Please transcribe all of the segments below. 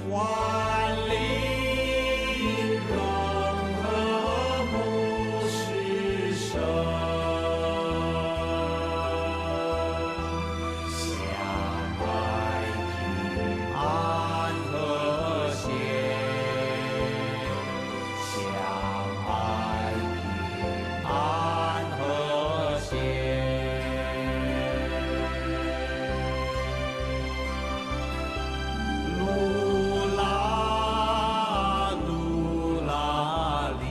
万里融合不是生，相爱平安和谐，相爱平安和谐。噜啦噜啦哩，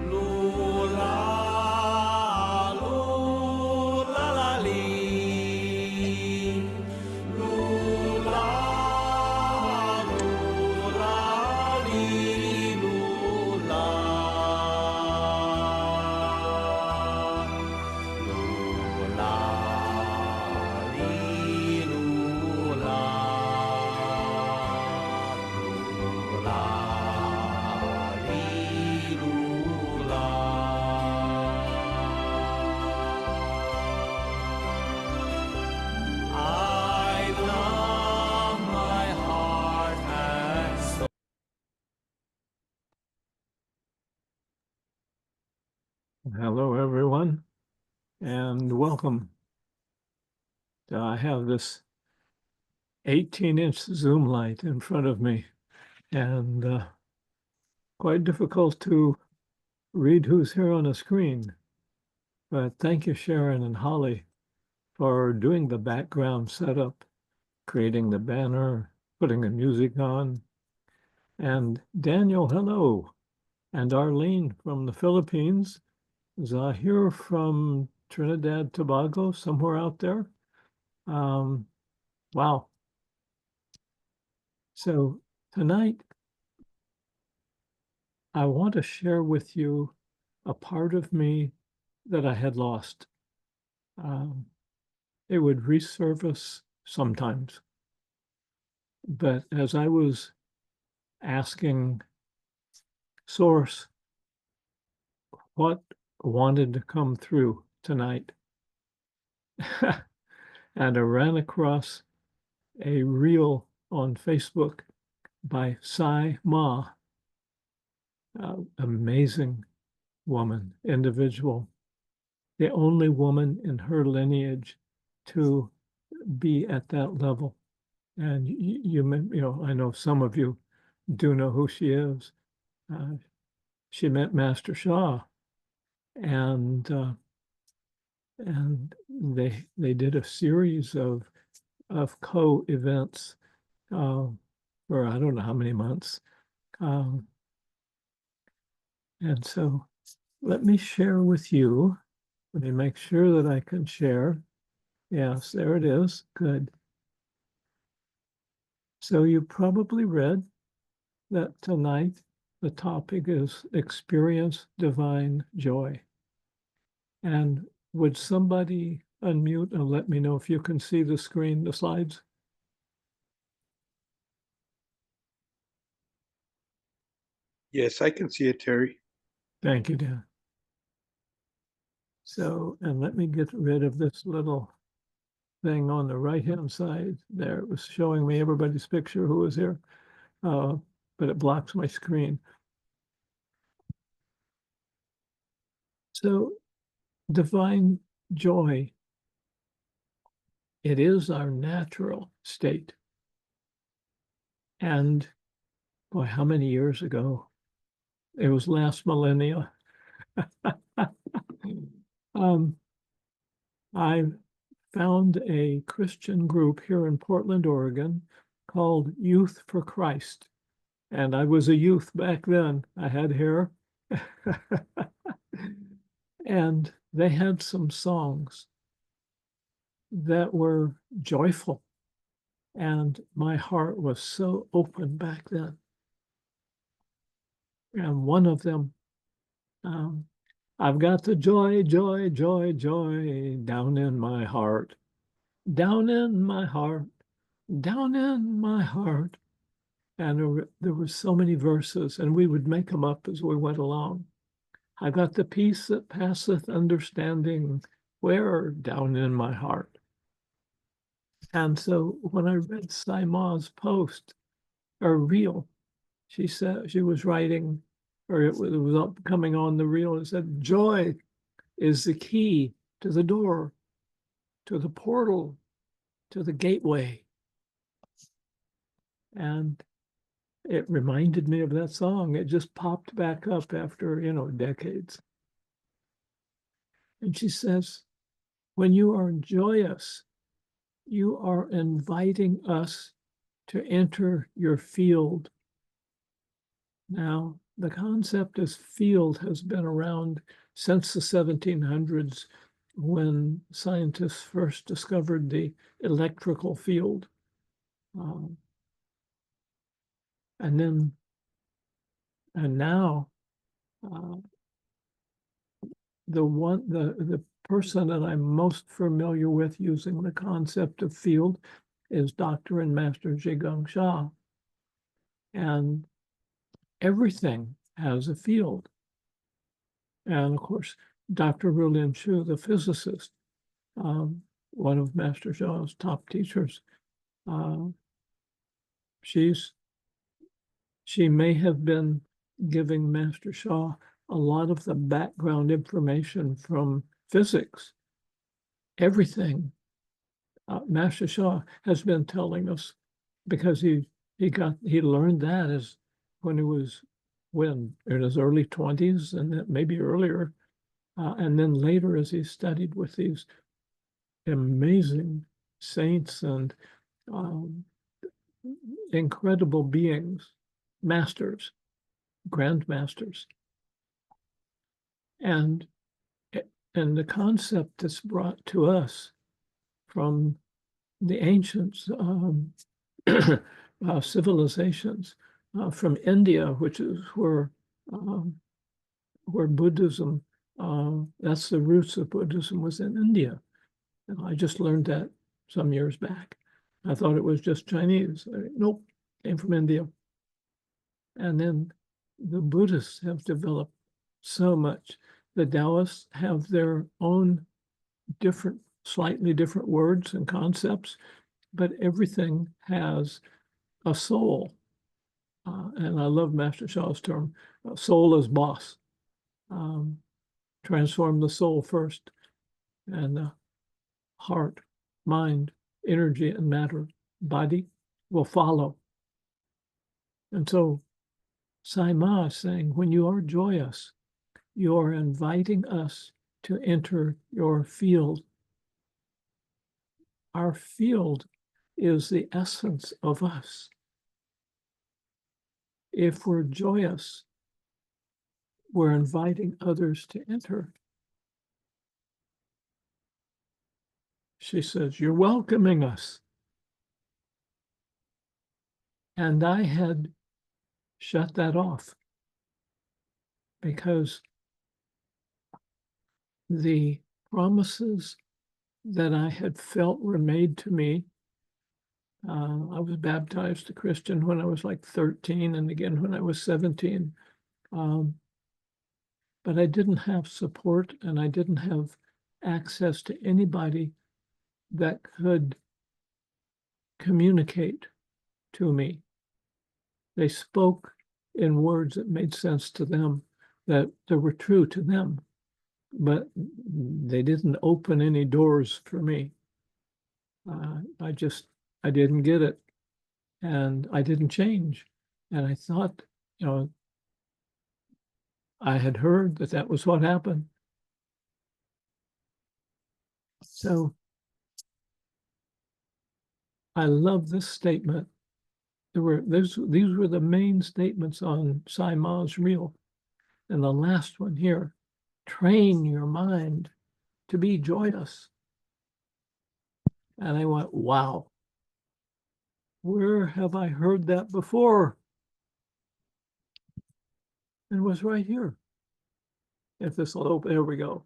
噜啦噜啦啦哩，噜啦噜啦哩噜啦，噜啦哩噜啦，噜啦哩噜啦。I love my heart and soul. Hello, everyone, and welcome. I have this 18-inch zoom light in front of me, and quite difficult to read who's here on the screen. But thank you, Sharon and Holly, for doing the background setup, creating the banner, putting the music on. And Daniel, hello. And Arlene from the Philippines. Zahir from Trinidad, Tobago, somewhere out there. Wow. So tonight, I want to share with you a part of me that I had lost. It would resurface sometimes. But as I was asking Source what wanted to come through tonight, and I ran across a reel on Facebook by Sai Maa, amazing woman, individual, the only woman in her lineage to be at that level. And you know, I know some of you do know who she is. She met Master Shah, and they did a series of co-events for I don't know how many months. And so let me share with you. Let me make sure that I can share. Yes, there it is. Good. So you probably read that tonight the topic is experience divine joy. And would somebody unmute and let me know if you can see the screen, the slides? Yes, I can see it, Terry. Thank you, Dan. So, and let me get rid of this little thing on the right-hand side there. It was showing me everybody's picture who was here, but it blocks my screen. So, divine joy, it is our natural state. And boy, how many years ago? It was last millennia. I found a Christian group here in Portland, Oregon, called Youth for Christ. And I was a youth back then. I had hair. And they had some songs that were joyful. And my heart was so open back then. And one of them, I've got the joy, joy, joy, joy down in my heart, down in my heart, down in my heart. And there were so many verses, and we would make them up as we went along. I got the peace that passeth understanding, where? Down in my heart. And so when I read Sai Maa's post or reel, she said she was writing, or it was up coming on the reel. It said, "Joy is the key to the door, to the portal, to the gateway." And it reminded me of that song. It just popped back up after, decades. And she says, when you are joyous, you are inviting us to enter your field. Now, the concept of field has been around since the 1700s when scientists first discovered the electrical field. And now the person that I'm most familiar with using the concept of field is Dr. and Master Zhigang Sha. And everything has a field. And of course, Dr. Rulin Shu, the physicist, one of Master Sha's top teachers, she may have been giving Master Sha a lot of the background information from physics. Everything Master Sha has been telling us, because he learned that as when he was in his early 20s and maybe earlier, and then later as he studied with these amazing saints and incredible beings, masters, grandmasters. And the concept that's brought to us from the ancient civilizations, from India, which is where Buddhism, that's the roots of Buddhism, was in India. And I just learned that some years back. I thought it was just Chinese. Nope, came from India. And then the Buddhists have developed so much. The Taoists have their own slightly different words and concepts, but everything has a soul. And I love Master Sha's term, soul is boss. Transform the soul first, and the heart, mind, energy, and matter, body will follow. And so Sai Maa is saying, when you are joyous, you are inviting us to enter your field. Our field is the essence of us. If we're joyous, we're inviting others to enter. She says, you're welcoming us. And I had shut that off because the promises that I had felt were made to me. I was baptized a Christian when I was like 13 and again when I was 17. But I didn't have support and I didn't have access to anybody that could communicate to me. They spoke in words that made sense to them, that were true to them, but they didn't open any doors for me. I didn't get it, and I didn't change. And I thought, I had heard that was what happened. So I love this statement. These were the main statements on Sai Maa's reel. And the last one here, train your mind to be joyous. And I went, wow, where have I heard that before? And it was right here. If this will open, there we go.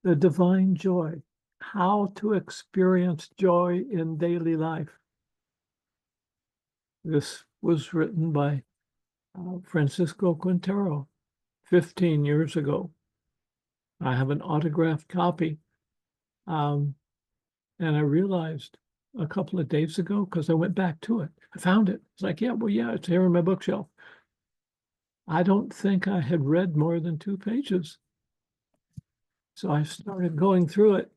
The divine joy, how to experience joy in daily life. This was written by Francisco Quintero 15 years ago. I have an autographed copy. And I realized a couple of days ago, because I went back to it, I found it. It's like, yeah, it's here in my bookshelf. I don't think I had read more than 2 pages. So I started going through it.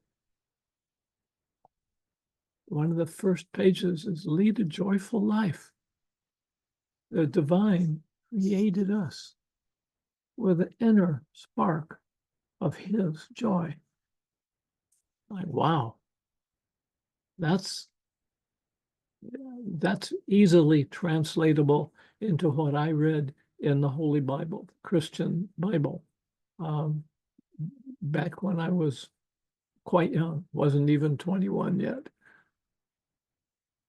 One of the first pages is lead a joyful life. The divine created us with an inner spark of his joy. Like, wow, that's easily translatable into what I read in the Holy Bible, the Christian Bible, back when I was quite young, wasn't even 21 yet.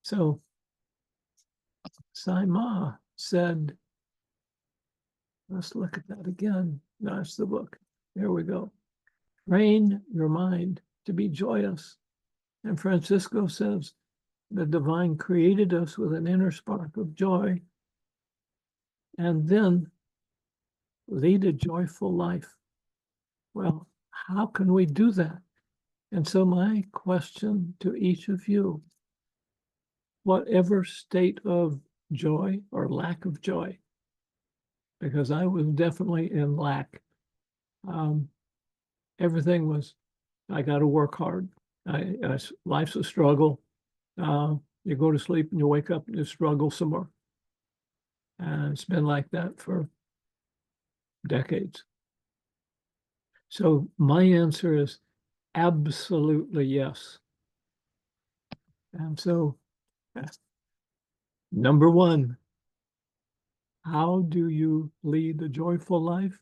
So Sai Maa said, let's look at that again. That's the book. There we go. Train your mind to be joyous. And Francisco says, the divine created us with an inner spark of joy, and then lead a joyful life. Well, how can we do that? And so my question to each of you, whatever state of joy or lack of joy, because I was definitely in lack. Everything was, I got to work hard. Life's a struggle. You go to sleep and you wake up and you struggle some more. And it's been like that for decades. So my answer is absolutely yes. And so, number one, how do you lead a joyful life?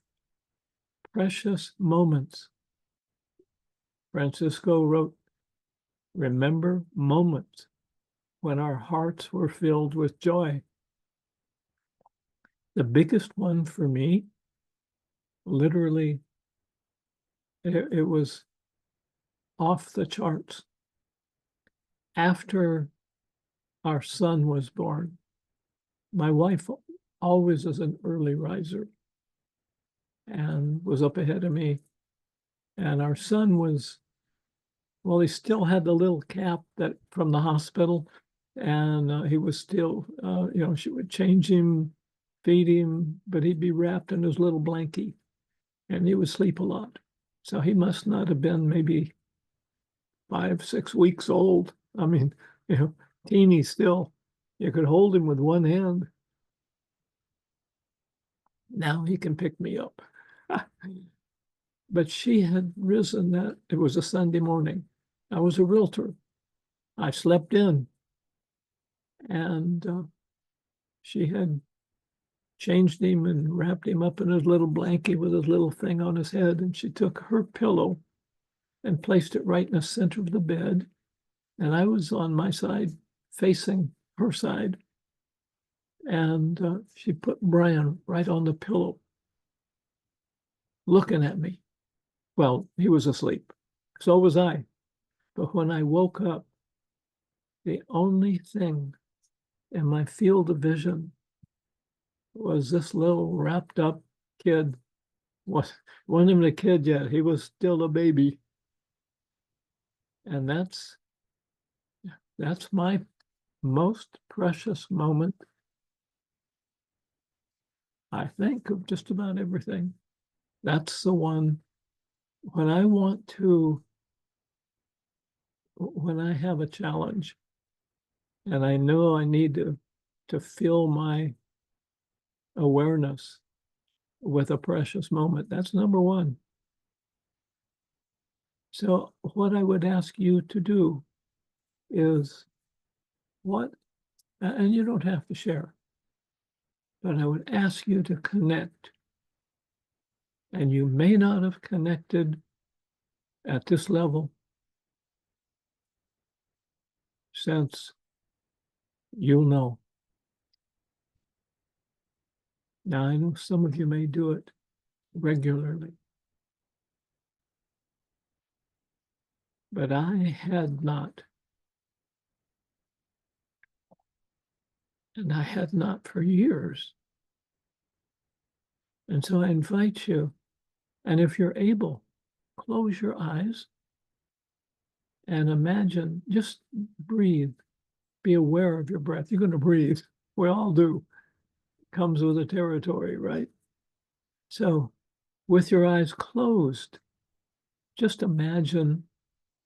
Precious moments. Francisco wrote, remember moments when our hearts were filled with joy. The biggest one for me, literally, it was off the charts. After our son was born, my wife always is an early riser and was up ahead of me. And our son was, well, he still had the little cap that from the hospital, and he was still, she would change him, feed him, but he'd be wrapped in his little blankie, and he would sleep a lot. So he must not have been maybe 5, 6 weeks old. I mean, teeny still. You could hold him with one hand. Now he can pick me up. But she had risen that, it was a Sunday morning. I was a realtor. I slept in, and she had changed him and wrapped him up in his little blankie with his little thing on his head. And she took her pillow and placed it right in the center of the bed. And I was on my side, facing her side. And she put Brian right on the pillow, looking at me. Well, he was asleep. So was I. But when I woke up, the only thing in my field of vision was this little wrapped up kid. Wasn't even a kid yet. He was still a baby. And that's my most precious moment, I think, of just about everything. That's the one when I have a challenge and I know I need to fill my awareness with a precious moment. That's number one. So what I would ask you to do is and you don't have to share, but I would ask you to connect. And you may not have connected at this level since you'll know. Now, I know some of you may do it regularly, but I had not. And I had not for years. And so I invite you, and if you're able, close your eyes and imagine, just breathe, be aware of your breath. You're going to breathe. We all do. Comes with the territory, right? So with your eyes closed, just imagine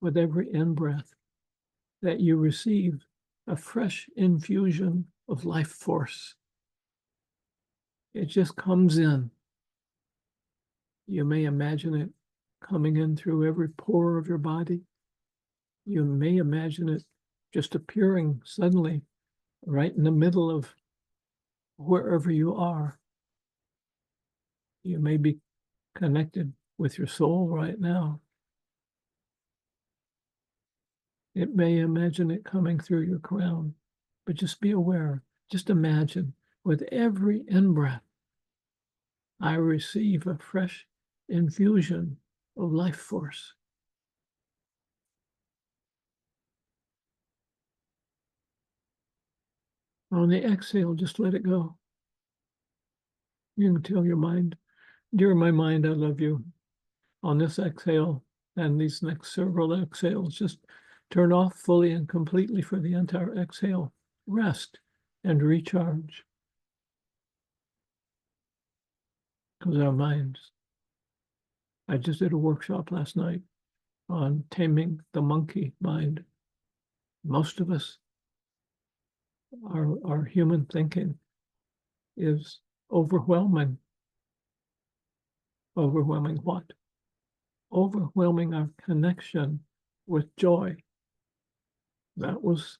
with every in-breath that you receive a fresh infusion of life force. It just comes in. You may imagine it coming in through every pore of your body. You may imagine it just appearing suddenly right in the middle of wherever you are. You may be connected with your soul right now. It may imagine it coming through your crown, but just be aware. Just imagine with every in-breath, I receive a fresh infusion of life force. On the exhale, just let it go. You can tell your mind, dear my mind, I love you. On this exhale and these next several exhales, just turn off fully and completely for the entire exhale. Rest and recharge. Because our minds, I just did a workshop last night on taming the monkey mind. Most of us, our human thinking is overwhelming. Overwhelming what? Overwhelming our connection with joy. That was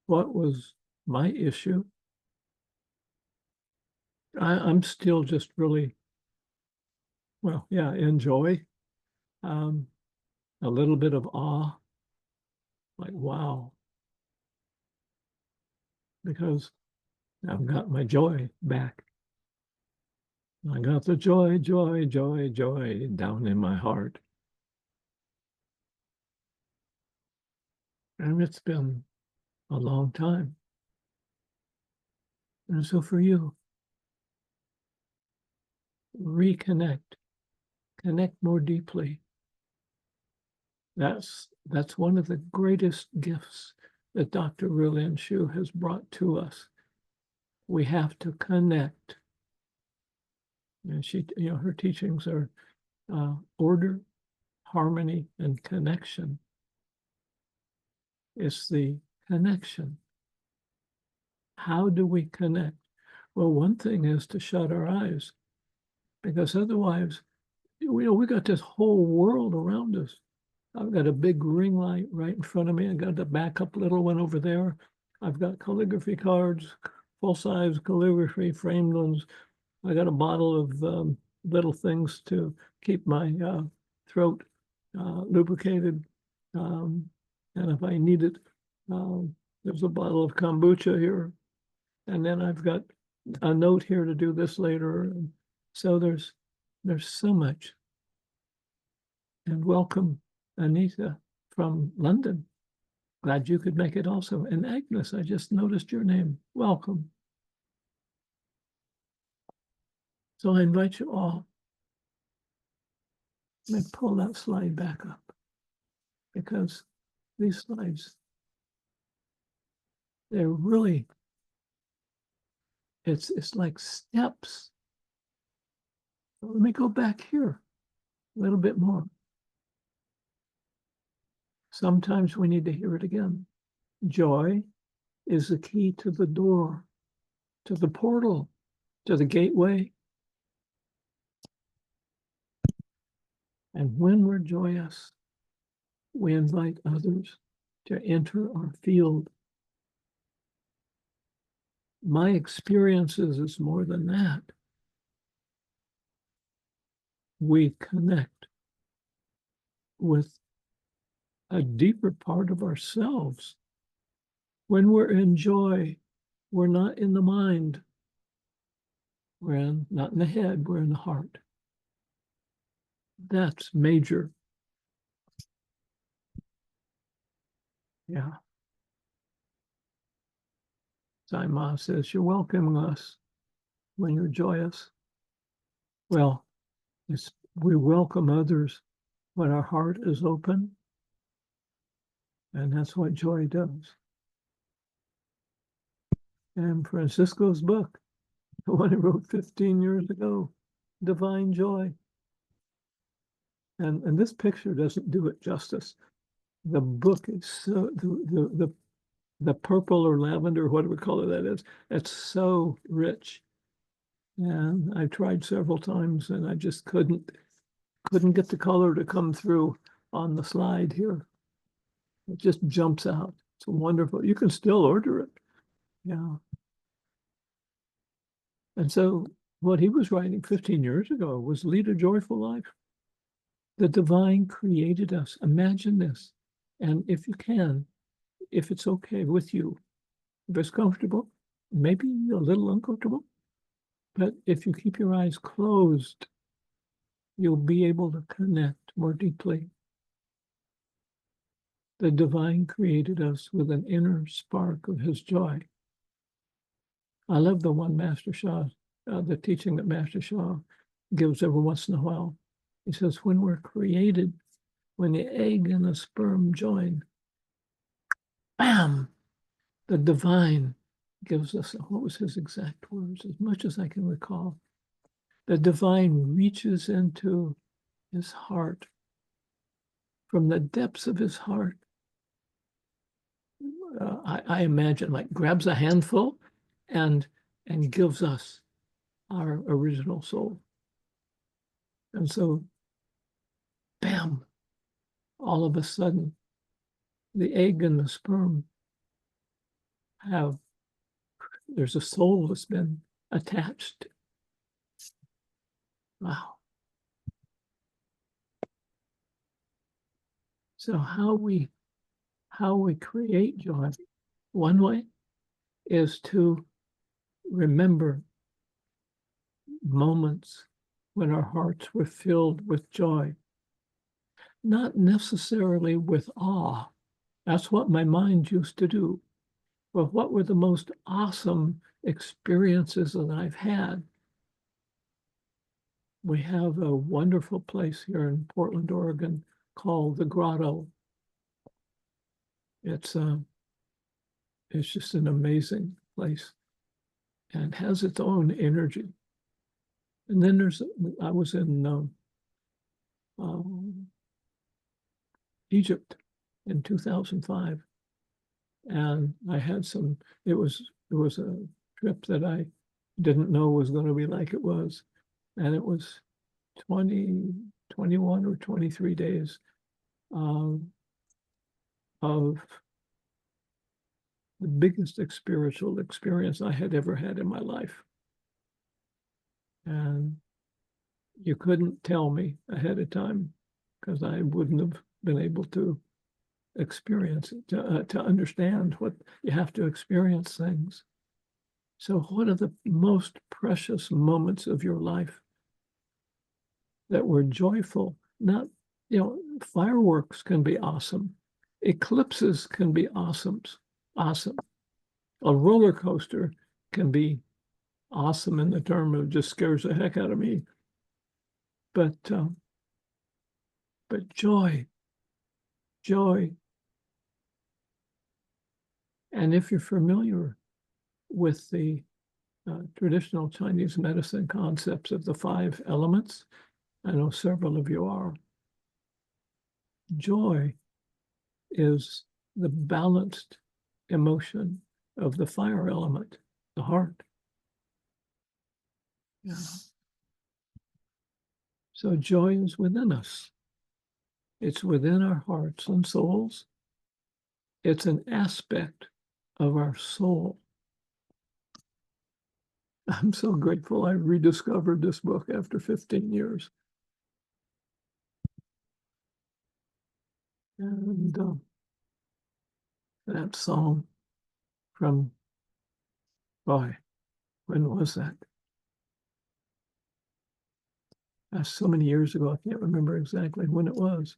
what was my issue. I'm still just really, well, yeah, enjoy. A little bit of awe, like, wow, because I've got my joy back. I got the joy, joy, joy, joy down in my heart. And it's been a long time. And so for you, reconnect, connect more deeply. That's one of the greatest gifts that Dr. Rilin Shu has brought to us. We have to connect. And she, her teachings are order, harmony, and connection. It's the connection. How do we connect? Well, one thing is to shut our eyes, because otherwise, we got this whole world around us. I've got a big ring light right in front of me. I got the backup little one over there. I've got calligraphy cards, full-size calligraphy framed ones. I got a bottle of little things to keep my throat lubricated. And if I need it, there's a bottle of kombucha here. And then I've got a note here to do this later. And so there's so much. And welcome, Anita from London. Glad you could make it also. And Agnes, I just noticed your name. Welcome. So I invite you all. Let me pull that slide back up, because these slides, they're really, it's like steps. Let me go back here a little bit more. Sometimes we need to hear it again. Joy is the key to the door, to the portal, to the gateway. And when we're joyous, we invite others to enter our field. My experiences is more than that. We connect with a deeper part of ourselves. When we're in joy, we're not in the mind. We're not in the head, we're in the heart. That's major. Yeah. Sai Maa says, you're welcoming us when you're joyous. Well, we welcome others when our heart is open. And that's what joy does. And Francisco's book, the one he wrote 15 years ago, Divine Joy. And this picture doesn't do it justice. The book is so, the purple or lavender, whatever color that is, it's so rich. And I tried several times and I just couldn't get the color to come through on the slide here. It just jumps out. It's wonderful. You can still order it. Yeah. And so what he was writing 15 years ago was lead a joyful life. The divine created us. Imagine this. And if you can, if it's okay with you, if it's comfortable, maybe a little uncomfortable, but if you keep your eyes closed, you'll be able to connect more deeply. The divine created us with an inner spark of his joy. I love the one Master Sha, the teaching that Master Sha gives every once in a while. He says, when we're created, when the egg and the sperm join, bam, the divine gives us, what was his exact words, as much as I can recall. The divine reaches into his heart, from the depths of his heart. I imagine, like, grabs a handful and gives us our original soul. And so, bam, all of a sudden, the egg and the sperm there's a soul that's been attached. Wow. So how we create joy, one way is to remember moments when our hearts were filled with joy, not necessarily with awe. That's what my mind used to do. But what were the most awesome experiences that I've had? We have a wonderful place here in Portland, Oregon, called the Grotto. It's just an amazing place and has its own energy. And then I was in Egypt in 2005, and I had it was a trip that I didn't know was going to be like it was, and it was 21 or 23 days of the biggest spiritual experience I had ever had in my life. And you couldn't tell me ahead of time, because I wouldn't have been able to experience it, to understand what you have to experience things. So what are the most precious moments of your life that were joyful? Not, fireworks can be awesome. Eclipses can be awesome. A roller coaster can be awesome in the term of just scares the heck out of me. But joy. And if you're familiar with the traditional Chinese medicine concepts of the 5 elements, I know several of you are. Joy is the balanced emotion of the fire element, the heart. Yeah. So joy is within us. It's within our hearts and souls. It's an aspect of our soul. I'm so grateful I rediscovered this book after 15 years. And that song from, boy, when was that? That's so many years ago, I can't remember exactly when it was.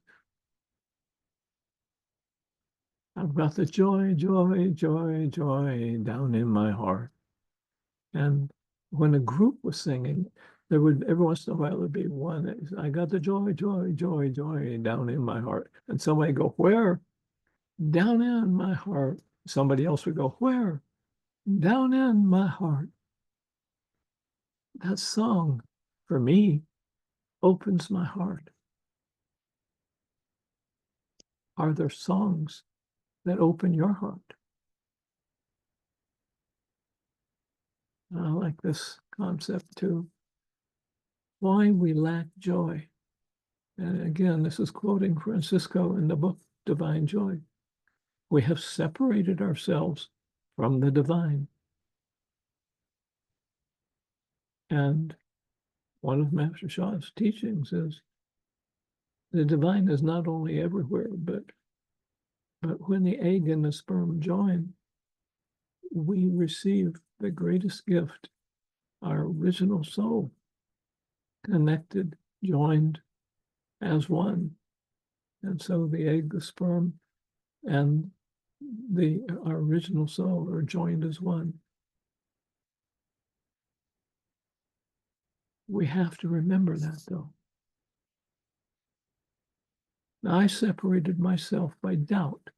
I've got the joy, joy, joy, joy down in my heart. And when a group was singing, there would, every once in a while, there'd be one, I got the joy, joy, joy, joy down in my heart. And somebody go, where? down in my heart. Somebody else would go, where? Down in my heart. That song, for me, opens my heart. Are there songs that open your heart? I like this concept too. Why we lack joy. And again, this is quoting Francisco in the book Divine Joy. We have separated ourselves from the divine. And one of Master Sha's teachings is the divine is not only everywhere, but when the egg and the sperm join, we receive the greatest gift, our original soul, connected, joined as one. And so the egg, the sperm, and our original soul are joined as one. We have to remember that, though. Now, I separated myself by doubt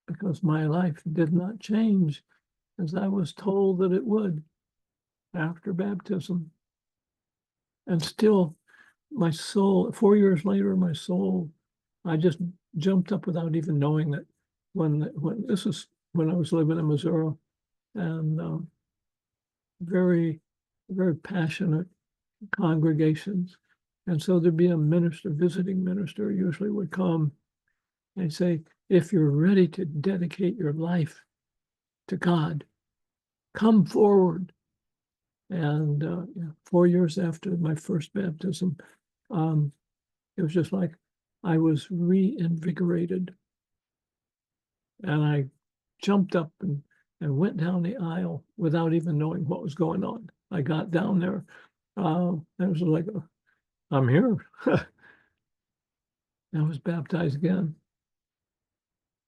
because my life did not change as I was told that it would after baptism. And still, my soul, 4 years later, my soul, I just jumped up without even knowing that when this is when I was living in Missouri, and very, very passionate congregations. And so there'd be a minister, visiting minister usually would come and say, if you're ready to dedicate your life to God, come forward. And 4 years after my first baptism, it was just like I was reinvigorated. And I jumped up and went down the aisle without even knowing what was going on. I got down there. And it was like, I'm here. I was baptized again.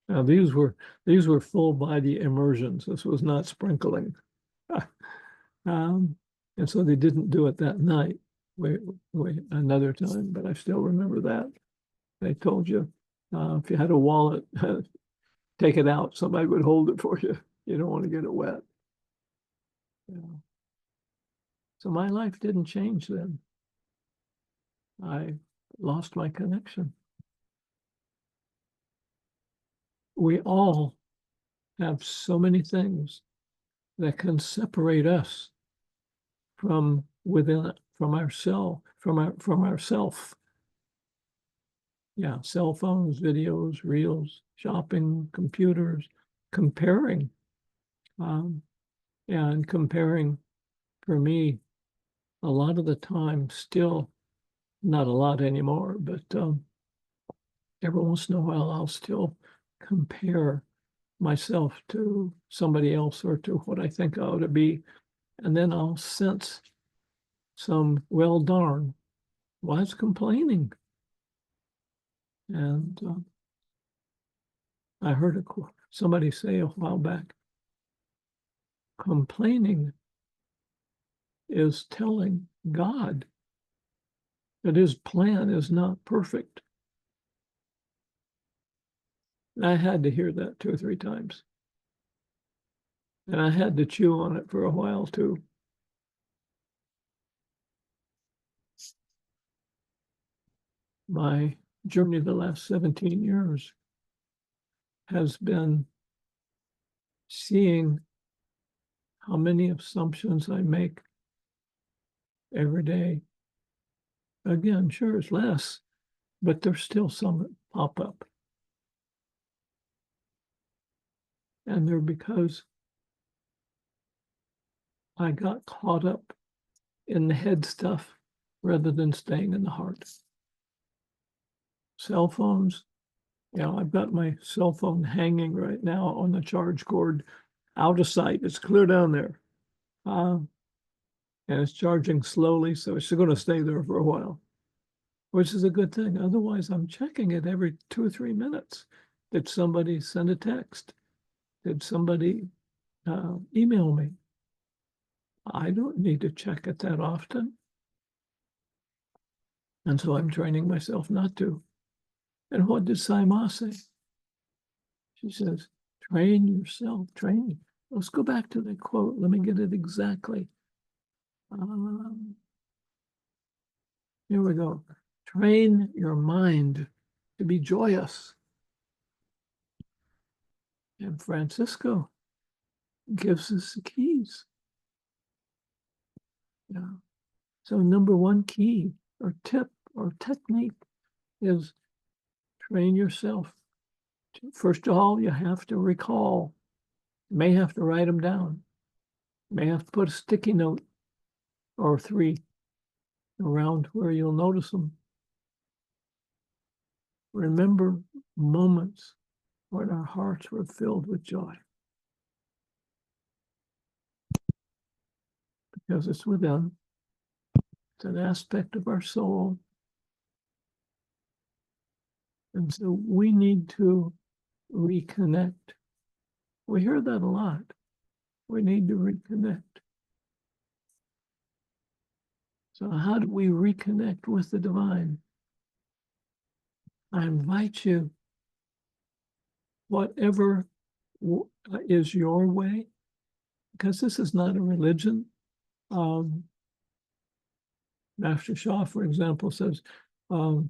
Now these were full body immersions. This was not sprinkling. And so they didn't do it that night. Wait, another time, but I still remember that. They told you if you had a wallet, take it out. Somebody would hold it for you. You don't want to get it wet. Yeah. So my life didn't change then. I lost my connection. We all have so many things that can separate us from within, from ourself, from ourself. Yeah, cell phones, videos, reels, shopping, computers, comparing. And comparing, for me, a lot of the time, still not a lot anymore, but every once in a while, I'll still compare myself to somebody else or to what I think I ought to be. And then I'll sense some, well, darn, why is complaining? And I heard somebody say a while back, complaining is telling God that his plan is not perfect. And I had to hear that 2 or 3 times. And I had to chew on it for a while too. My journey the last 17 years has been seeing how many assumptions I make every day. Again, sure, it's less, but there's still some that pop up. And they're because I got caught up in the head stuff rather than staying in the heart. Cell phones, I've got my cell phone hanging right now on the charge cord, out of sight. It's clear down there. And it's charging slowly, so it's going to stay there for a while, which is a good thing. Otherwise, I'm checking it every 2 or 3 minutes. Did somebody send a text? Did somebody email me? I don't need to check it that often. And so I'm training myself not to. And what did Sai Maa say? She says, train yourself, train. Let's go back to the quote. Let me get it exactly. Here we go. Train your mind to be joyous. And Francisco gives us the keys. Yeah. So number one key or tip or technique is train yourself. First of all, you have to recall. You may have to write them down. You may have to put a sticky note or three around where you'll notice them. Remember moments when our hearts were filled with joy. Because it's within. It's an aspect of our soul. And so we need to reconnect. We hear that a lot. We need to reconnect. So how do we reconnect with the divine? I invite you, whatever is your way, because this is not a religion. Master Shah, for example, says, I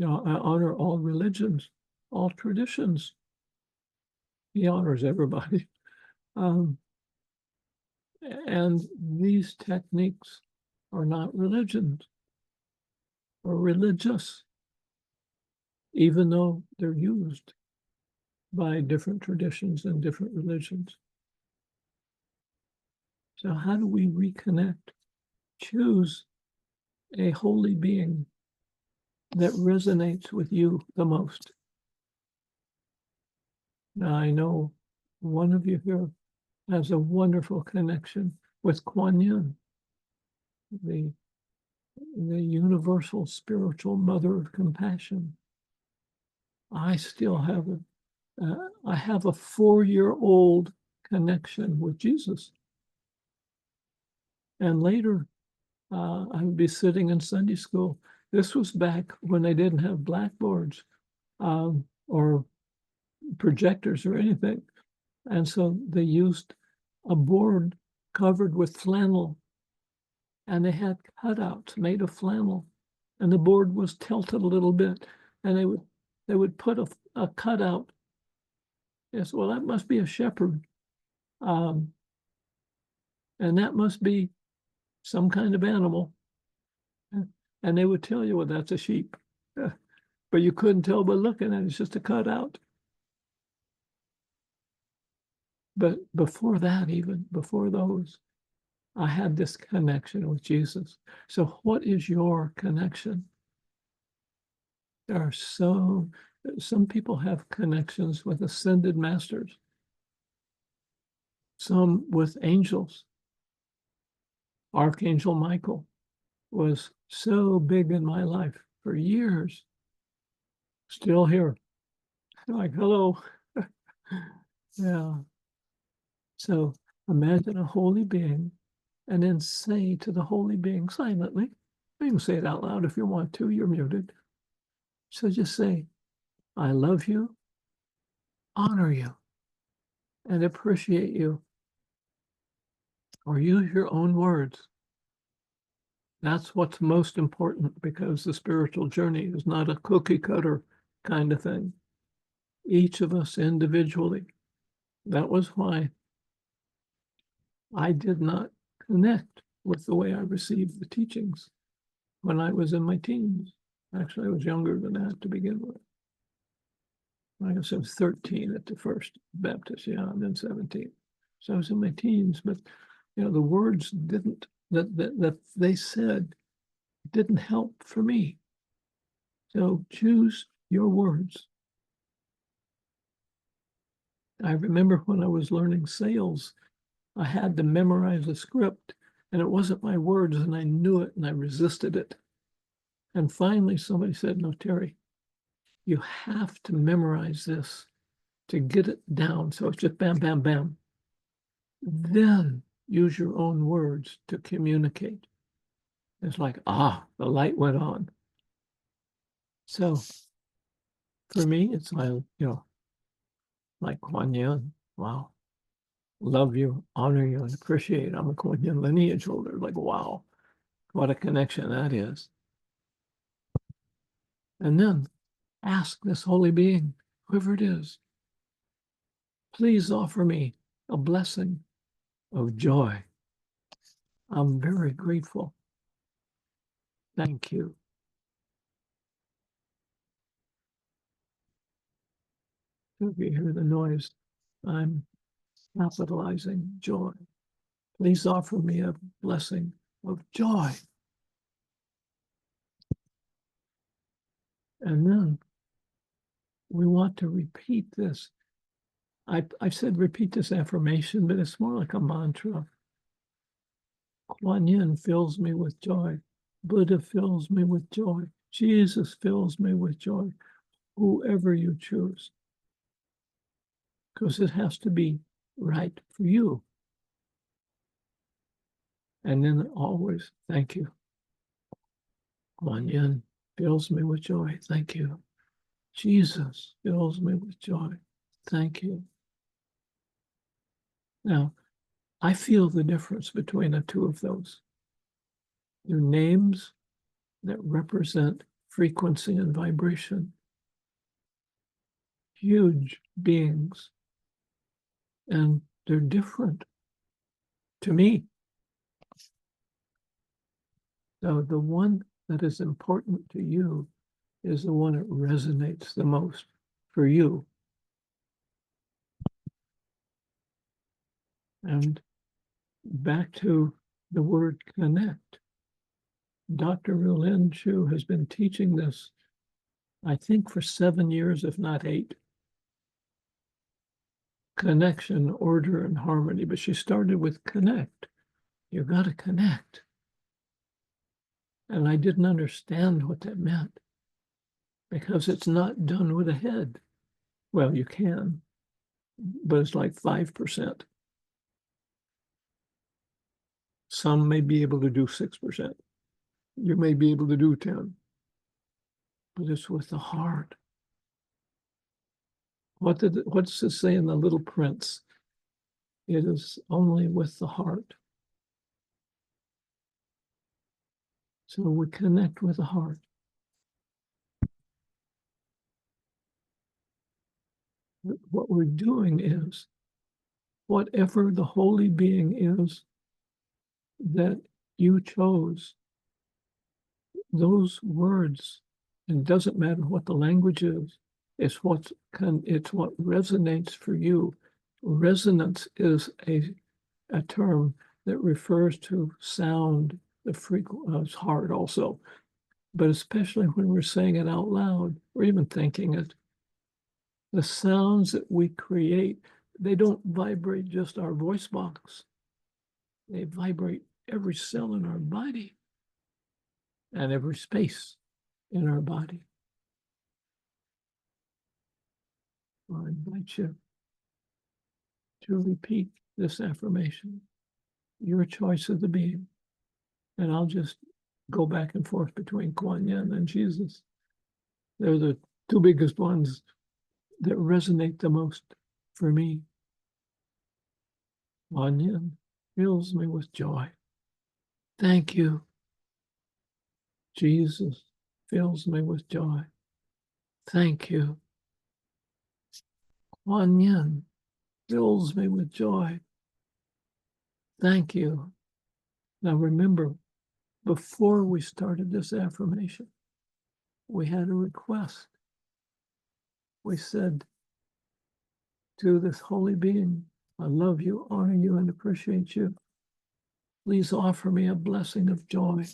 honor all religions, all traditions. He honors everybody. And these techniques are not religions or religious, even though they're used by different traditions and different religions. So how do we reconnect? Choose a holy being that resonates with you the most. Now, I know one of you here has a wonderful connection with Kuan Yin, the universal spiritual mother of compassion. I still have I have a 4-year-old connection with Jesus. And later, I would be sitting in Sunday school. This was back when they didn't have blackboards or projectors or anything. And so they used a board covered with flannel, and they had cutouts made of flannel, and the board was tilted a little bit, and they would put a cutout. Yes, well, that must be a shepherd, and that must be some kind of animal. And they would tell you, well, that's a sheep. But you couldn't tell by looking at it. It's just a cutout. But before that, even before those, I had this connection with Jesus. So what is your connection? There are some people have connections with ascended masters, some with angels. Archangel Michael was so big in my life for years. Still here. Like, hello. Yeah. So imagine a holy being and then say to the holy being silently, you can say it out loud if you want to, you're muted. So just say, I love you, honor you, and appreciate you. Or use your own words. That's what's most important, because the spiritual journey is not a cookie cutter kind of thing. Each of us individually. That was why I did not connect with the way I received the teachings when I was in my teens. Actually, I was younger than that to begin with. I guess I was 13 at the first Baptist, and then 17. So I was in my teens, but the words that they said didn't help for me. So choose your words. I remember when I was learning sales, I had to memorize a script, and it wasn't my words, and I knew it, and I resisted it. And finally, somebody said, no, Terry, you have to memorize this to get it down. So it's just bam, bam, bam. Then use your own words to communicate. It's like, the light went on. So for me, it's my, like Kuan Yin. Wow. Love you, honor you, and appreciate. I'm a Kuan Yin lineage holder. Like, wow, what a connection that is. And then ask this holy being, whoever it is, please offer me a blessing of joy. I'm very grateful. Thank you. If you hear the noise, I'm capitalizing joy. Please offer me a blessing of joy. And then we want to repeat this. I said repeat this affirmation, but it's more like a mantra. Kuan Yin fills me with joy. Buddha fills me with joy. Jesus fills me with joy. Whoever you choose. Because it has to be right for you. And then always, thank you. Kuan Yin fills me with joy. Thank you. Jesus fills me with joy. Thank you. Now, I feel the difference between the two of those. They're names that represent frequency and vibration. Huge beings. And they're different to me. So the one that is important to you is the one that resonates the most for you. And back to the word connect. Dr. Rulin Chu has been teaching this, I think, for 7 years, if not 8. Connection, order, and harmony. But she started with connect. You got to connect. And I didn't understand what that meant because it's not done with a head. Well, you can, but it's like 5%. Some may be able to do 6%. You may be able to do 10, but it's with the heart. What does it say in The Little Prince? It is only with the heart. So we connect with the heart. What we're doing is, whatever the holy being is that you chose, those words, and it doesn't matter what the language is, it's what resonates for you. Resonance is a term that refers to sound, the heart also, but especially when we're saying it out loud or even thinking it. The sounds that we create, they don't vibrate just our voice box. They vibrate every cell in our body and every space in our body. I invite you to repeat this affirmation, your choice of the being. And I'll just go back and forth between Kuan Yin and Jesus. They're the two biggest ones that resonate the most for me. Kuan Yin fills me with joy. Thank you. Jesus fills me with joy. Thank you. Kuan Yin fills me with joy. Thank you. Now remember, before we started this affirmation, we had a request. We said to this holy being, I love you, honor you, and appreciate you. Please offer me a blessing of joy.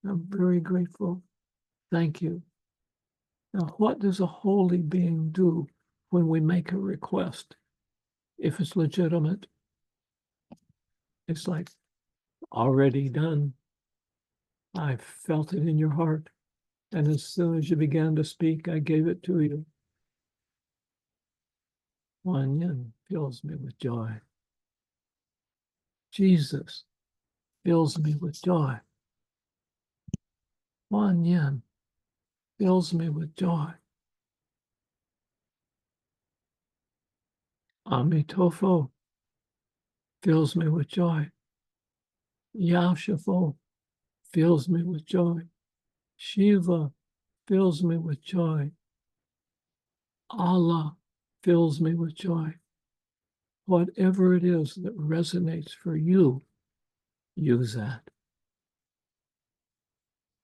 I'm very grateful. Thank you. Now, what does a holy being do when we make a request? If it's legitimate, it's like, already done. I felt it in your heart. And as soon as you began to speak, I gave it to you. Kuan Yin fills me with joy. Jesus fills me with joy. Kuan Yin fills me with joy. Amitofo fills me with joy. Yashafo fills me with joy. Shiva fills me with joy. Allah fills me with joy. Whatever it is that resonates for you, use that.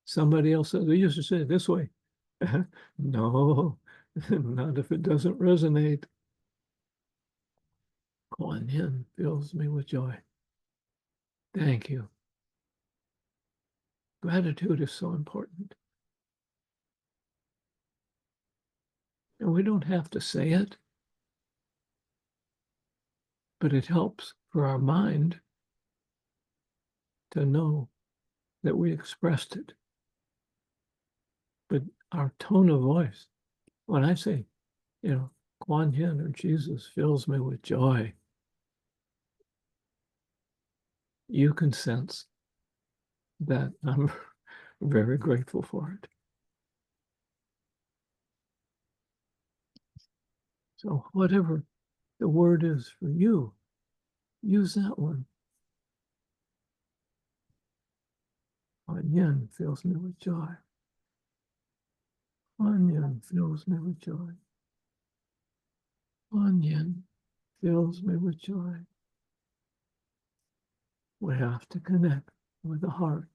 Somebody else says, they used to say it this way. No, not if it doesn't resonate. Kuan Yin fills me with joy. Thank you. Gratitude is so important. And we don't have to say it, but it helps for our mind to know that we expressed it. But our tone of voice, when I say, Kuan Yin or Jesus fills me with joy, you can sense that I'm very grateful for it. So whatever the word is for you, use that one. Kuan Yin fills me with joy. Kuan Yin fills me with joy. Kuan Yin fills me with joy. We have to connect with the heart.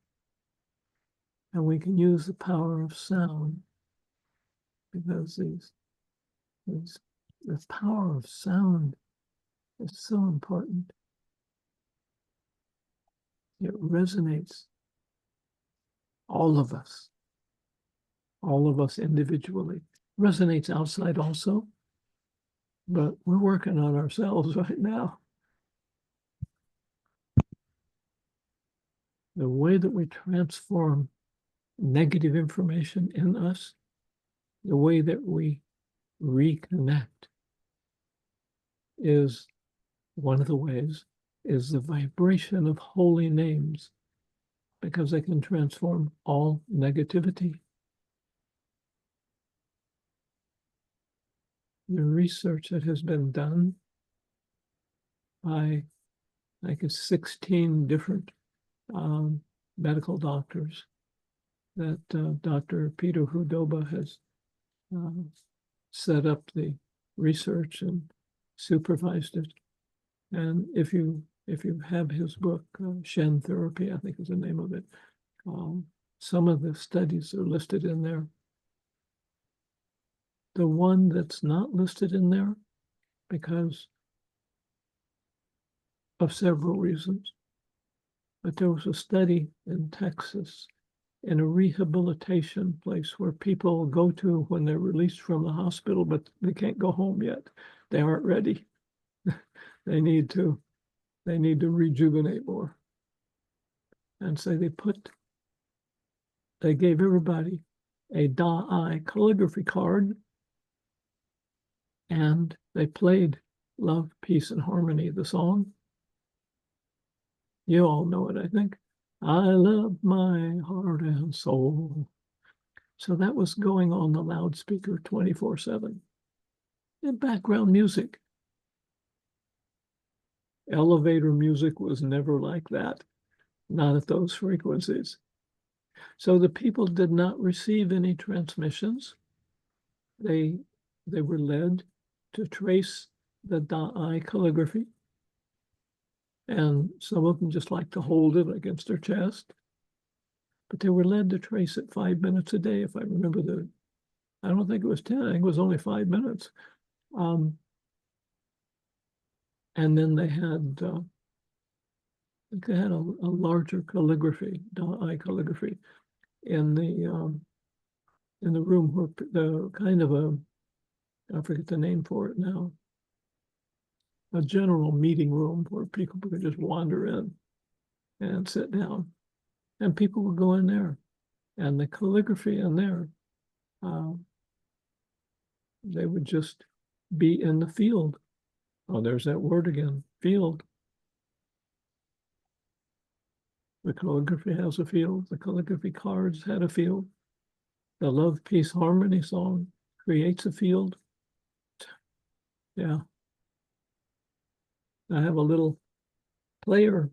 And we can use the power of sound, because the power of sound is so important. It resonates all of us individually. Resonates outside also, but we're working on ourselves right now. The way that we transform negative information in us, the way that we reconnect is one of the ways is the vibration of holy names, because they can transform all negativity. The research that has been done by, I guess, 16 different medical doctors that Dr. Peter Hudoba has set up the research and supervised it. And if you have his book, Shen Therapy, I think is the name of it, some of the studies are listed in there. The one that's not listed in there, because of several reasons, but there was a study in Texas in a rehabilitation place where people go to when they're released from the hospital, but they can't go home yet. They aren't ready. They need to rejuvenate more. And so they gave everybody a Da-I calligraphy card, and they played Love, Peace, and Harmony, the song. You all know it, I think. I love my heart and soul. So that was going on the loudspeaker 24/7. And background music. Elevator music was never like that, not at those frequencies. So the people did not receive any transmissions. They were led to trace the Da-I calligraphy. And some of them just like to hold it against their chest. But they were led to trace it 5 minutes a day, if I remember I don't think it was 10, I think it was only 5 minutes. And then they had, I think they had a larger calligraphy, Da-I calligraphy, in the room where the kind of I forget the name for it now, a general meeting room where people could just wander in and sit down. And people would go in there. And the calligraphy in there, they would just be in the field. Oh, there's that word again, field. The calligraphy has a field. The calligraphy cards had a field. The Love, Peace, Harmony song creates a field. Yeah. I have a little player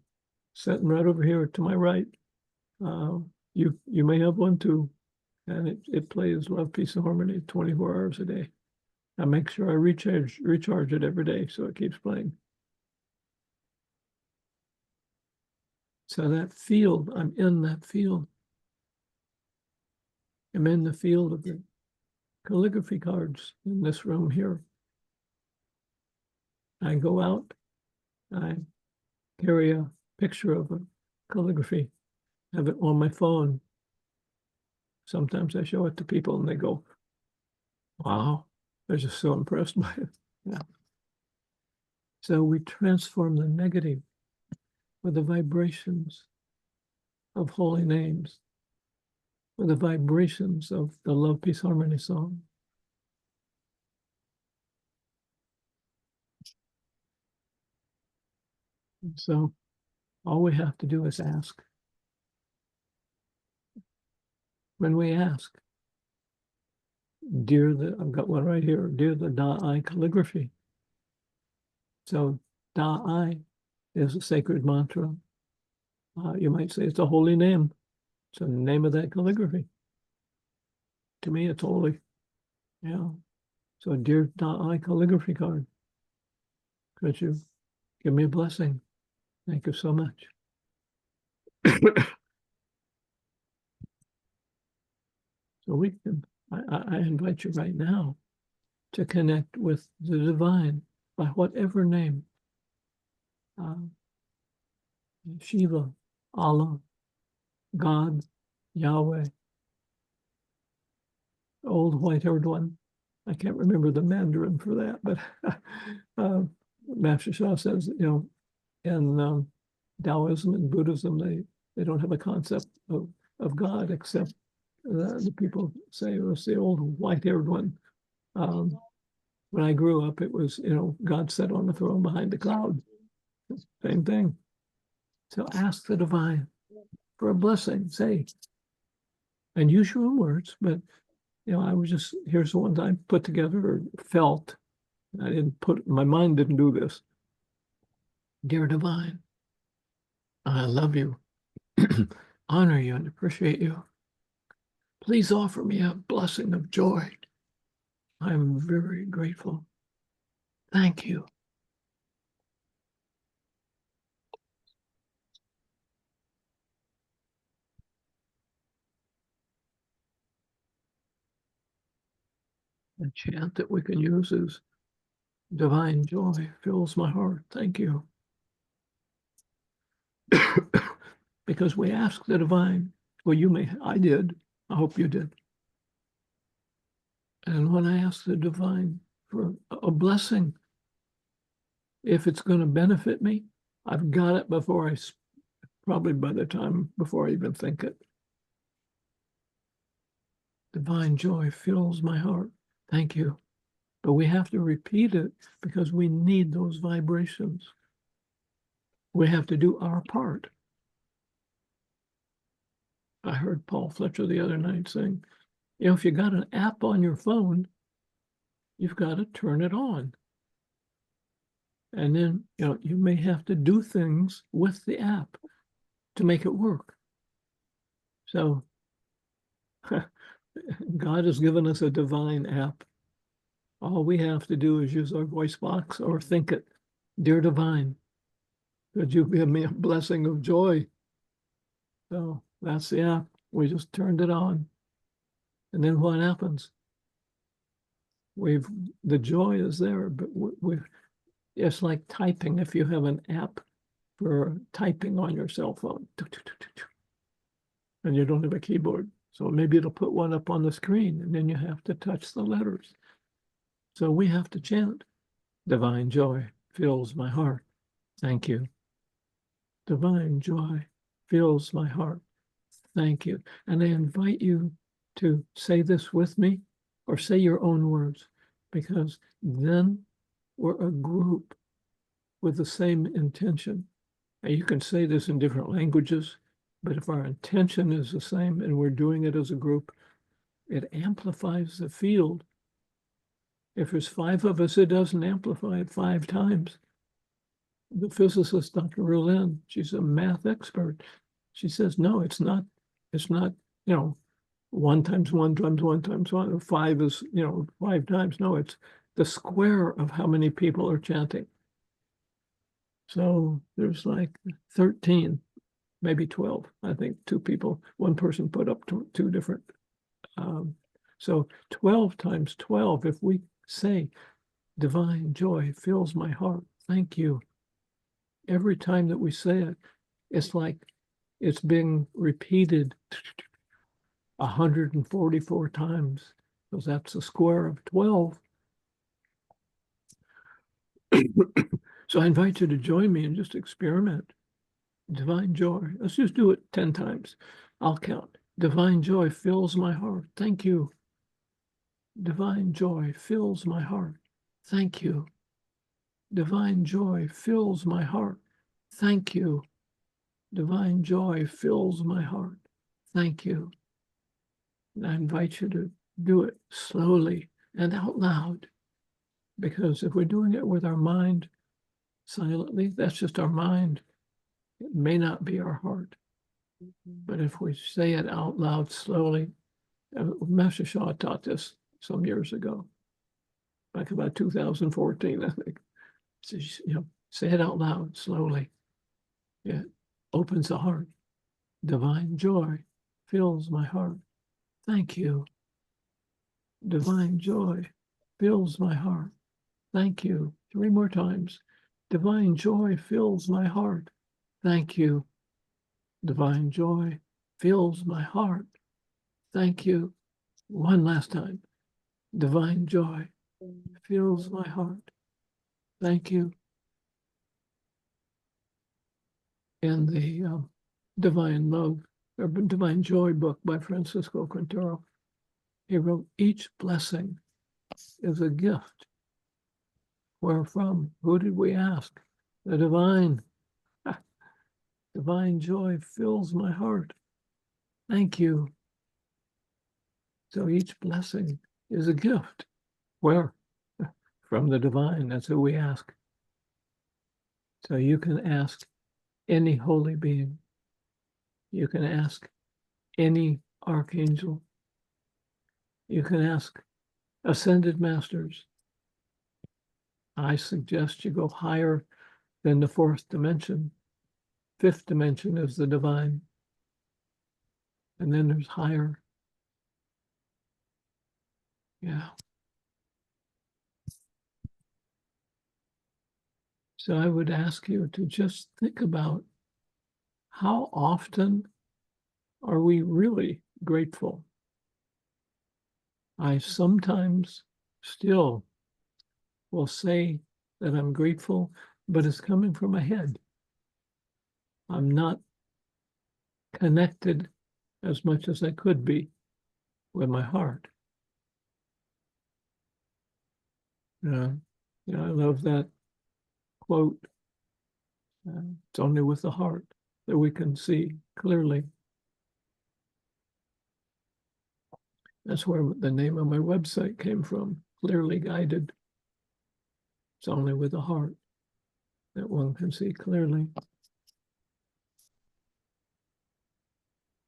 sitting right over here to my right. You may have one too, and it plays Love, Peace, and Harmony 24 hours a day. I make sure I recharge it every day so it keeps playing. So that field, I'm in that field. I'm in the field of the calligraphy cards in this room here. I go out, I carry a picture of a calligraphy, have it on my phone. Sometimes I show it to people and they go, wow, they're just so impressed by it. Yeah. So we transform the negative with the vibrations of holy names, with the vibrations of the Love, Peace, Harmony song. And so all we have to do is ask. When we ask, I've got one right here, dear the Da-I calligraphy. So Da-I is a sacred mantra. You might say it's a holy name. It's the name of that calligraphy. To me, it's holy. Yeah. So dear Da-I calligraphy card, could you give me a blessing? Thank you so much. So we can, I invite you right now to connect with the divine by whatever name. Shiva, Allah, God, Yahweh, old white-haired one. I can't remember the Mandarin for that, but Master Shah says, in Taoism and Buddhism, they don't have a concept of God except the people say it was the old white-haired one. When I grew up, it was, God sat on the throne behind the cloud. Same thing. So ask the divine for a blessing, say, and use your own words, but I was just, here's the ones I put together or felt. My mind didn't do this. Dear divine, I love you, honor you, and appreciate you. Please offer me a blessing of joy. I'm very grateful. Thank you. The chant that we can use is divine joy fills my heart. Thank you. Because we ask the divine. Well, I did. I hope you did. And when I ask the divine for a blessing, if it's going to benefit me, I've got it probably by the time before I even think it. Divine joy fills my heart. Thank you. But we have to repeat it because we need those vibrations. We have to do our part. I heard Paul Fletcher the other night saying, if you got an app on your phone, you've got to turn it on. And then, you may have to do things with the app to make it work. So God has given us a divine app. All we have to do is use our voice box or think it. Dear divine, could you give me a blessing of joy? So that's the app. We just turned it on. And then what happens? The joy is there, but it's like typing. If you have an app for typing on your cell phone, and you don't have a keyboard, so maybe it'll put one up on the screen, and then you have to touch the letters. So we have to chant, divine joy fills my heart. Thank you. Divine joy fills my heart. Thank you. And I invite you to say this with me or say your own words, because then we're a group with the same intention. And you can say this in different languages, but if our intention is the same and we're doing it as a group, it amplifies the field. If there's 5 of us, it doesn't amplify it 5 times. the physicist, Dr. Rulin, she's a math expert. She says, no, it's not, you know, 1 times 1 times 1 times 1, 5 is, 5 times. No, it's the square of how many people are chanting. So there's like 13, maybe 12. I think one person put up two different. So 12 times 12, if we say, divine joy fills my heart, thank you. Every time that we say it, it's like it's being repeated 144 times, because that's the square of 12. So I invite you to join me and just experiment. Divine joy. Let's just do it 10 times. I'll count. Divine joy fills my heart. Thank you. Divine joy fills my heart. Thank you. Divine joy fills my heart. Thank you. Divine joy fills my heart. Thank you. And I invite you to do it slowly and out loud, because if we're doing it with our mind silently, that's just our mind. It may not be our heart. But if we say it out loud slowly, Master Shah taught this some years ago, back about 2014, I think. So, say it out loud slowly. It opens the heart. Divine joy fills my heart. Thank you. Divine joy fills my heart. Thank you. 3 more times. Divine joy fills my heart. Thank you. Divine joy fills my heart. Thank you. 1 last time. Divine joy fills my heart. Thank you. And the Divine Love, or Divine Joy book by Francisco Quintero, he wrote, each blessing is a gift. Where from? Who did we ask? The divine. Divine joy fills my heart. Thank you. So each blessing is a gift. Where? From the divine. That's who we ask. So you can ask any holy being. You can ask any archangel. You can ask ascended masters. I suggest you go higher than the 4th dimension. 5th dimension is the divine. And then there's higher. Yeah. So I would ask you to just think about, how often are we really grateful? I sometimes still will say that I'm grateful, but it's coming from my head. I'm not connected as much as I could be with my heart. I love that quote. It's only with the heart that we can see clearly. That's where the name of my website came from, Clearly Guided. It's only with the heart that one can see clearly.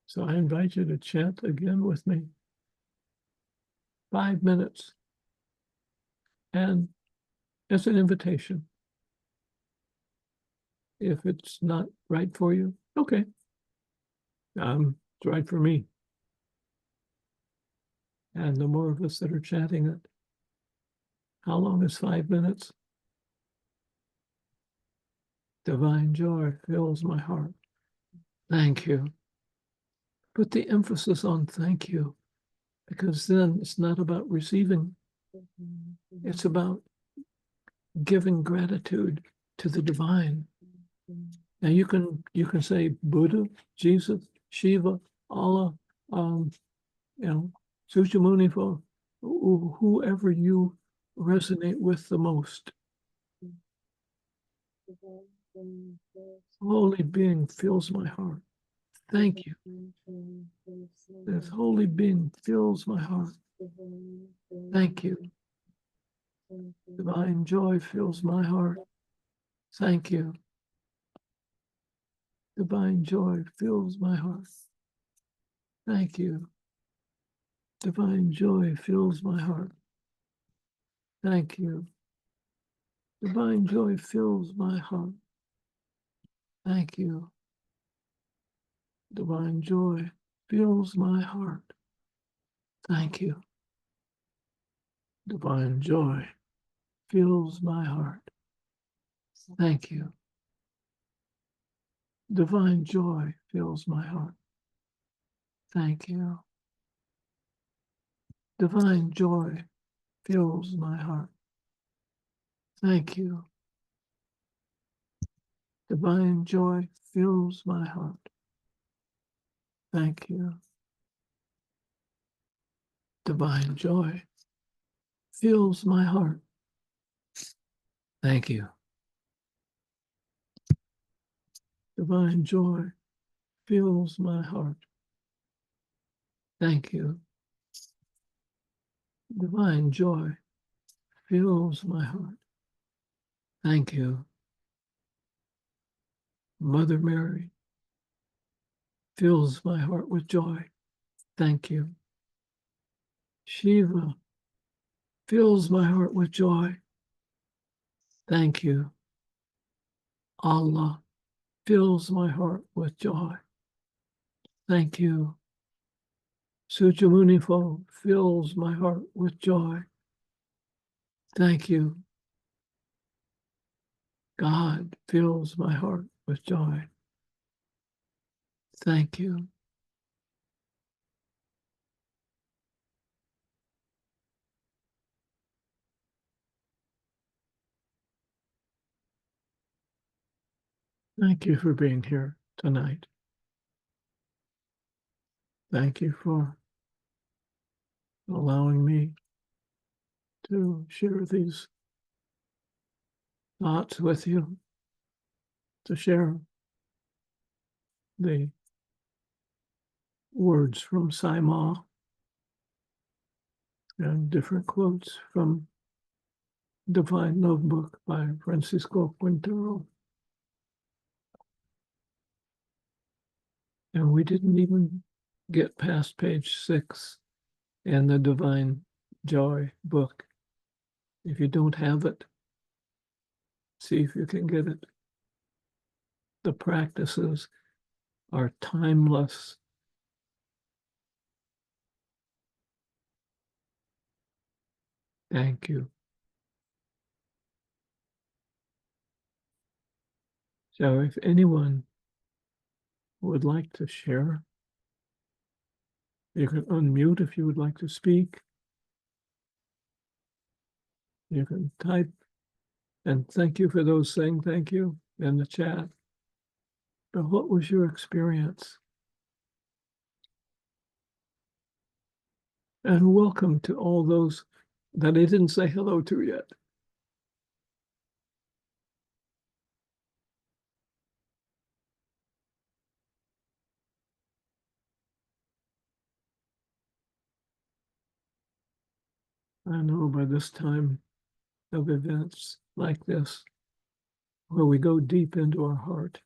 So I invite you to chant again with me. 5 minutes. And it's an invitation. If it's not right for you, okay. It's right for me. And the more of us that are chanting it, how long is 5 minutes? Divine joy fills my heart. Thank you. Put the emphasis on thank you, because then it's not about receiving. It's about giving gratitude to the divine. Now you can say Buddha, Jesus, Shiva, Allah, Suchamuni, for whoever you resonate with the most. Holy being fills my heart. Thank you. This holy being fills my heart. Thank you. Divine joy fills my heart. Thank you. Divine joy fills my heart. Thank you. Divine joy fills my heart. Thank you. Divine joy fills my heart. Thank you. Divine joy fills my heart. Thank you. Divine joy fills my heart. Thank you. Divine joy fills my heart. Thank you. Divine joy fills my heart. Thank you. Divine joy fills my heart. Thank you. Divine joy fills my heart. Thank you. Divine joy fills my heart. Thank you. Divine joy fills my heart. Thank you. Mother Mary fills my heart with joy. Thank you. Shiva fills my heart with joy. Thank you. Allah fills my heart with joy. Thank you. Suchamunifo fills my heart with joy. Thank you. God fills my heart with joy. Thank you. Thank you for being here tonight. Thank you for allowing me to share these thoughts with you, to share the words from Sai Maa and different quotes from Divine Love Book by Francisco Quintero. And we didn't even get past page 6 in the Divine Joy book. If you don't have it, see if you can get it. The practices are timeless. Thank you. So if anyone would like to share, you can unmute if you would like to speak. You can type, and thank you for those saying thank you in the chat. But what was your experience? And welcome to all those that I didn't say hello to yet. I know by this time of events like this, where we go deep into our heart.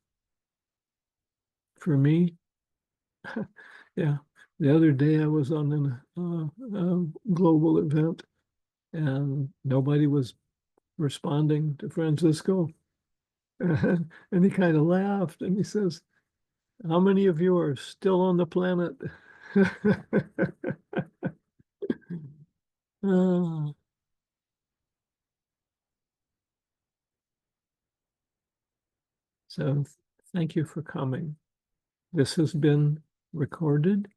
For me, yeah, the other day I was on a global event and nobody was responding to Francisco. And he kind of laughed and he says, "How many of you are still on the planet?" Ah. So thank you for coming. This has been recorded.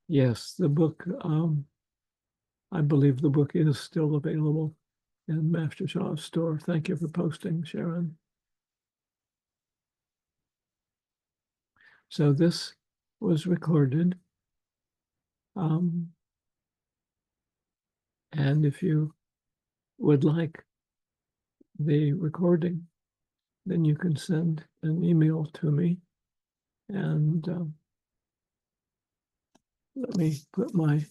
Yes, the book, I believe the book is still available in Master Shah's store. Thank you for posting, Sharon. So this was recorded. And if you would like the recording, then you can send an email to me. And let me put my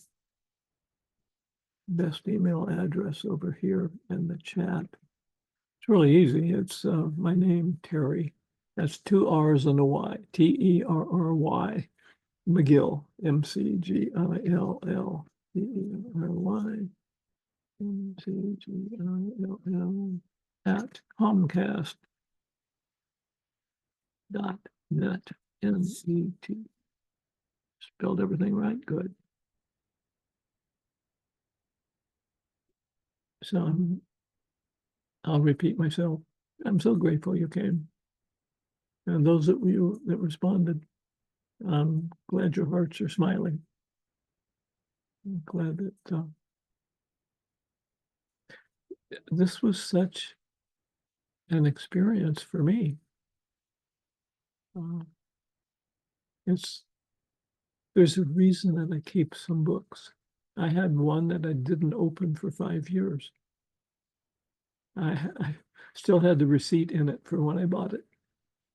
best email address over here in the chat. It's really easy. It's my name, Terry. That's 2 R's and a Y, Terry, McGill, McGill, McGill, at Comcast.net, N-E-T. Spelled everything right, good. So I'll repeat myself. I'm so grateful you came. And those of you that responded, I'm glad your hearts are smiling. I'm glad that this was such an experience for me. There's a reason that I keep some books. I had one that I didn't open for 5 years. I still had the receipt in it for when I bought it.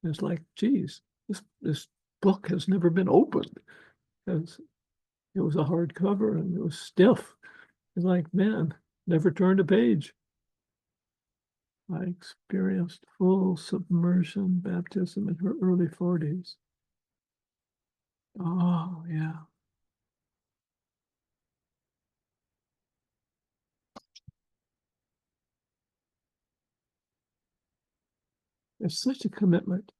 It's like, geez, this book has never been opened. It was a hardcover and it was stiff. It's like, man, never turned a page. I experienced full submersion baptism in her early 40s. Oh, yeah. It's such a commitment.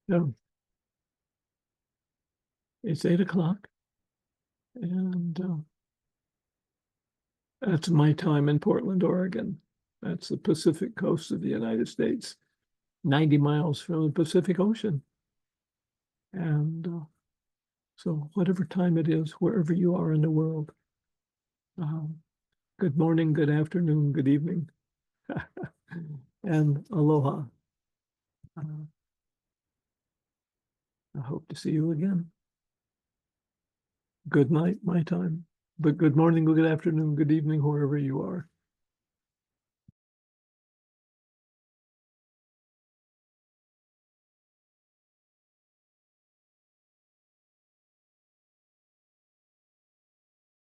So it's 8 o'clock. And that's my time in Portland, Oregon. That's the Pacific coast of the United States, 90 miles from the Pacific Ocean. And so whatever time it is, wherever you are in the world, good morning, good afternoon, good evening, and aloha. I hope to see you again. Good night, my time. But good morning, good afternoon, good evening, wherever you are.